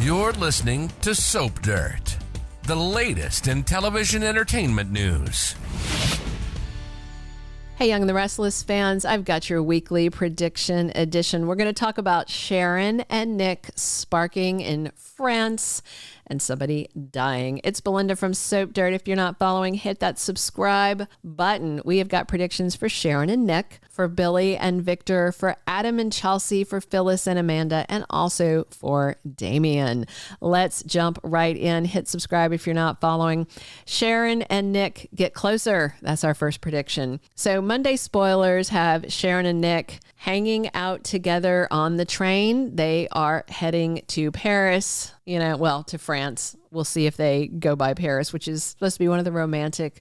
You're listening to Soap Dirt, the latest in television entertainment news. Hey, Young and the Restless fans, I've got your weekly prediction edition. We're going to talk about Sharon and Nick sparking in France and somebody dying. It's Belinda from Soap Dirt. If you're not following, hit that subscribe button. We have got predictions for Sharon and Nick, for Billy and Victor, for Adam and Chelsea, for Phyllis and Amanda, and also for Damian. Let's jump right in. Hit subscribe if you're not following. Sharon and Nick get closer. That's our first prediction. So Monday spoilers have Sharon and Nick hanging out together on the train. They are heading to Paris, to France. We'll see if they go by Paris, which is supposed to be one of the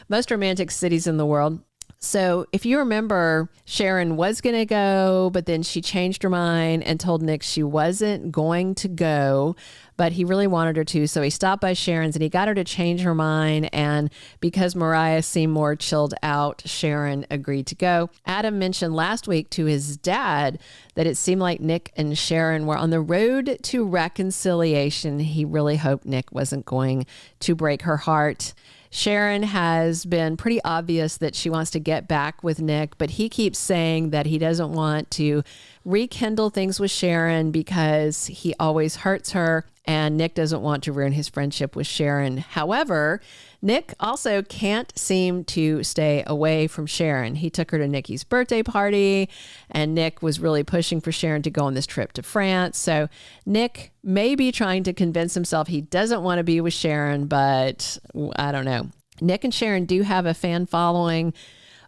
most romantic cities in the world. So if you remember, Sharon was going to go, but then she changed her mind and told Nick she wasn't going to go, but he really wanted her to. So he stopped by Sharon's and he got her to change her mind. And because Mariah seemed more chilled out, Sharon agreed to go. Adam mentioned last week to his dad that it seemed like Nick and Sharon were on the road to reconciliation. He really hoped Nick wasn't going to break her heart. Sharon has been pretty obvious that she wants to get back with Nick, but he keeps saying that he doesn't want to rekindle things with Sharon because he always hurts her, and Nick doesn't want to ruin his friendship with Sharon. However, Nick also can't seem to stay away from Sharon. He took her to Nikki's birthday party, and Nick was really pushing for Sharon to go on this trip to France. So Nick may be trying to convince himself he doesn't want to be with Sharon, but I don't know. Nick and Sharon do have a fan following,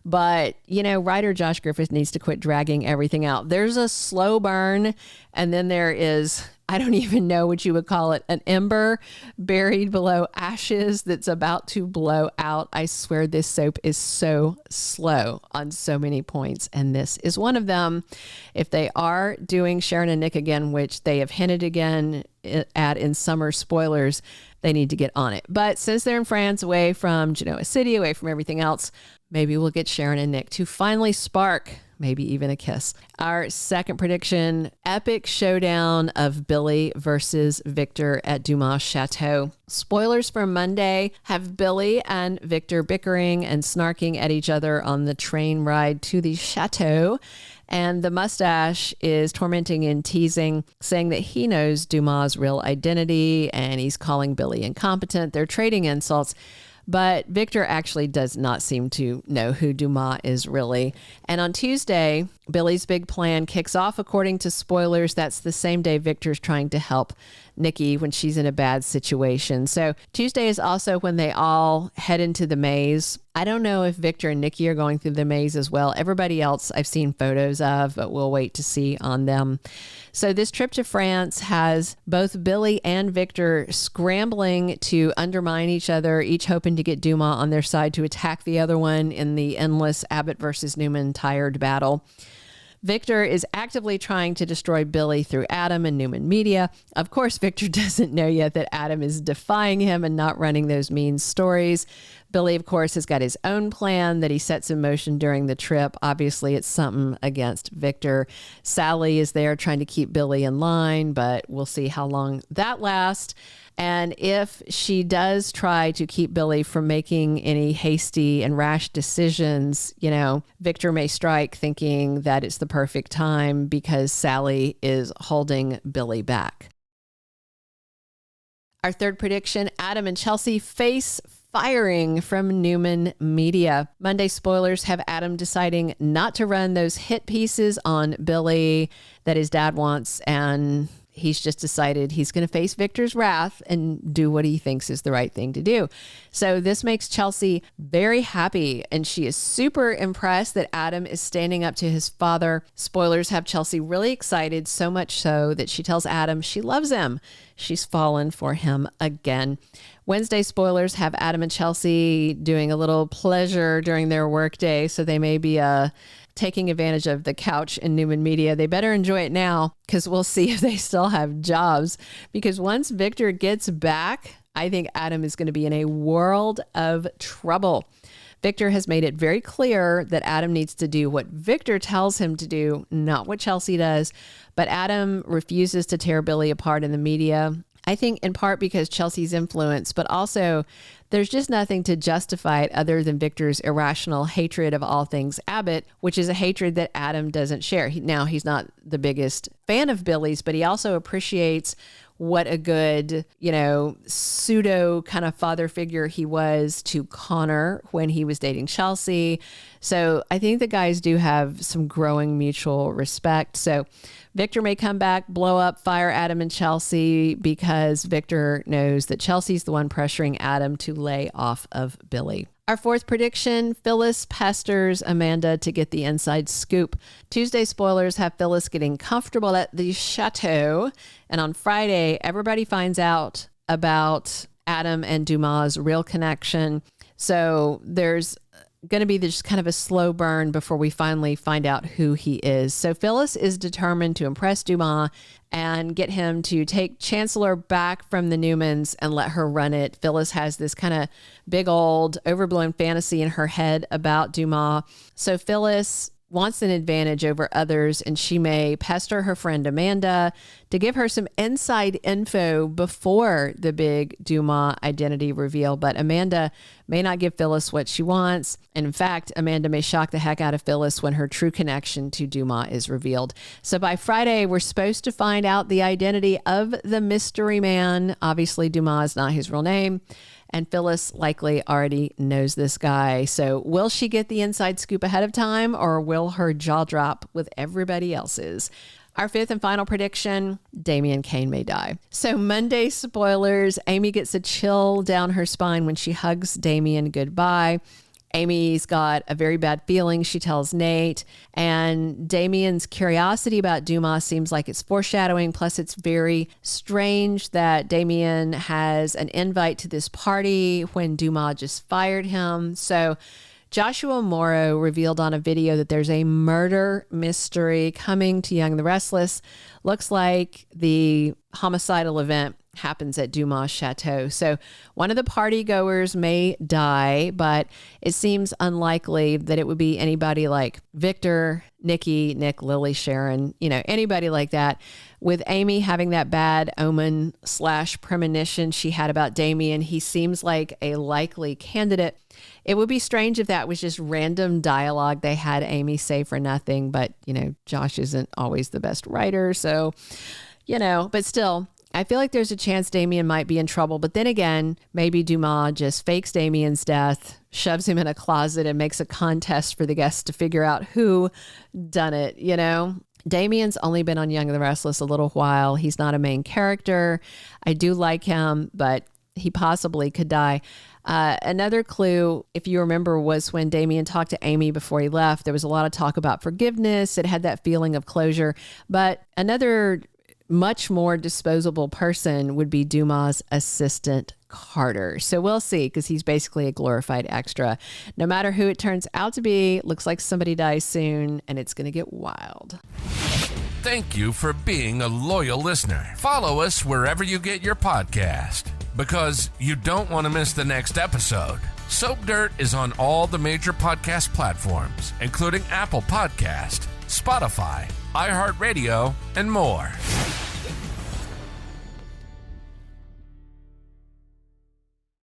but, writer Josh Griffith needs to quit dragging everything out. There's a slow burn, and then there is, I don't even know what you would call it, an ember buried below ashes that's about to blow out. I swear this soap is so slow on so many points, and this is one of them. If they are doing Sharon and Nick again, which they have hinted again at in summer spoilers, they need to get on it. But since they're in France, away from Genoa City, away from everything else, maybe we'll get Sharon and Nick to finally spark, maybe even a kiss. Our second prediction, epic showdown of Billy versus Victor at Dumas Chateau. Spoilers for Monday have Billy and Victor bickering and snarking at each other on the train ride to the chateau. And the Mustache is tormenting and teasing, saying that he knows Dumas' real identity and he's calling Billy incompetent. They're trading insults. But Victor actually does not seem to know who Dumas is really. And on Tuesday, Billy's big plan kicks off. According to spoilers, that's the same day Victor's trying to help Nikki when she's in a bad situation. So Tuesday is also when they all head into the maze. I don't know if Victor and Nikki are going through the maze as well. Everybody else I've seen photos of, but we'll wait to see on them. So this trip to France has both Billy and Victor scrambling to undermine each other, each hoping to get Dumas on their side to attack the other one in the endless Abbott versus Newman tired battle. Victor is actively trying to destroy Billy through Adam and Newman Media. Of course, Victor doesn't know yet that Adam is defying him and not running those mean stories. Billy, of course, has got his own plan that he sets in motion during the trip. Obviously, it's something against Victor. Sally is there trying to keep Billy in line, but we'll see how long that lasts. And if she does try to keep Billy from making any hasty and rash decisions, Victor may strike thinking that it's the perfect time because Sally is holding Billy back. Our third prediction, Adam and Chelsea face firing from Newman Media. Monday spoilers have Adam deciding not to run those hit pieces on Billy that his dad wants, and he's just decided he's going to face Victor's wrath and do what he thinks is the right thing to do. So this makes Chelsea very happy, and she is super impressed that Adam is standing up to his father. Spoilers have Chelsea really excited, so much so that she tells Adam she loves him. She's fallen for him again. Wednesday spoilers have Adam and Chelsea doing a little pleasure during their workday, so they may be taking advantage of the couch in Newman Media. They better enjoy it now because we'll see if they still have jobs. Because once Victor gets back, I think Adam is going to be in a world of trouble. Victor has made it very clear that Adam needs to do what Victor tells him to do, not what Chelsea does. But Adam refuses to tear Billy apart in the media. I think in part because Chelsea's influence, but also there's just nothing to justify it other than Victor's irrational hatred of all things Abbott, which is a hatred that Adam doesn't share. Now, he's not the biggest fan of Billy's, but he also appreciates what a good, pseudo kind of father figure he was to Connor when he was dating Chelsea. So I think the guys do have some growing mutual respect. So Victor may come back, blow up, fire Adam and Chelsea because Victor knows that Chelsea's the one pressuring Adam to lay off of Billy. Our fourth prediction, Phyllis pesters Amanda to get the inside scoop. Tuesday spoilers have Phyllis getting comfortable at the chateau. And on Friday, everybody finds out about Adam and Dumas' real connection. So there's going to be just kind of a slow burn before we finally find out who he is. So Phyllis is determined to impress Dumas and get him to take Chancellor back from the Newmans and let her run it. Phyllis has this kind of big old overblown fantasy in her head about Dumas. So Phyllis wants an advantage over others, and she may pester her friend Amanda to give her some inside info before the big Dumas identity reveal. But Amanda may not give Phyllis what she wants. And in fact, Amanda may shock the heck out of Phyllis when her true connection to Dumas is revealed. So by Friday, we're supposed to find out the identity of the mystery man. Obviously, Dumas is not his real name. And Phyllis likely already knows this guy. So will she get the inside scoop ahead of time, or will her jaw drop with everybody else's? Our fifth and final prediction, Damian Kane may die. So Monday spoilers, Amy gets a chill down her spine when she hugs Damian goodbye. Amy's got a very bad feeling, she tells Nate, and Damian's curiosity about Dumas seems like it's foreshadowing. Plus, it's very strange that Damian has an invite to this party when Dumas just fired him. So Joshua Morrow revealed on a video that there's a murder mystery coming to Young the Restless. Looks like the homicidal event happens at Dumas' chateau. So one of the party goers may die, but it seems unlikely that it would be anybody like Victor, Nikki, Nick, Lily, Sharon, anybody like that. With Amy having that bad omen / premonition she had about Damian, he seems like a likely candidate. It would be strange if that was just random dialogue they had Amy say for nothing, but, Josh isn't always the best writer. So, but still, I feel like there's a chance Damian might be in trouble. But then again, maybe Dumas just fakes Damian's death, shoves him in a closet, and makes a contest for the guests to figure out who done it, Damian's only been on Young and the Restless a little while. He's not a main character. I do like him, but he possibly could die. Another clue, if you remember, was when Damian talked to Amy before he left. There was a lot of talk about forgiveness. It had that feeling of closure. But another much more disposable person would be Dumas' assistant, Carter. So we'll see, because he's basically a glorified extra. No matter who it turns out to be, looks like somebody dies soon, and it's going to get wild. Thank you for being a loyal listener. Follow us wherever you get your podcast, because you don't want to miss the next episode. Soap Dirt is on all the major podcast platforms, including Apple Podcast, Spotify, iHeartRadio, and more.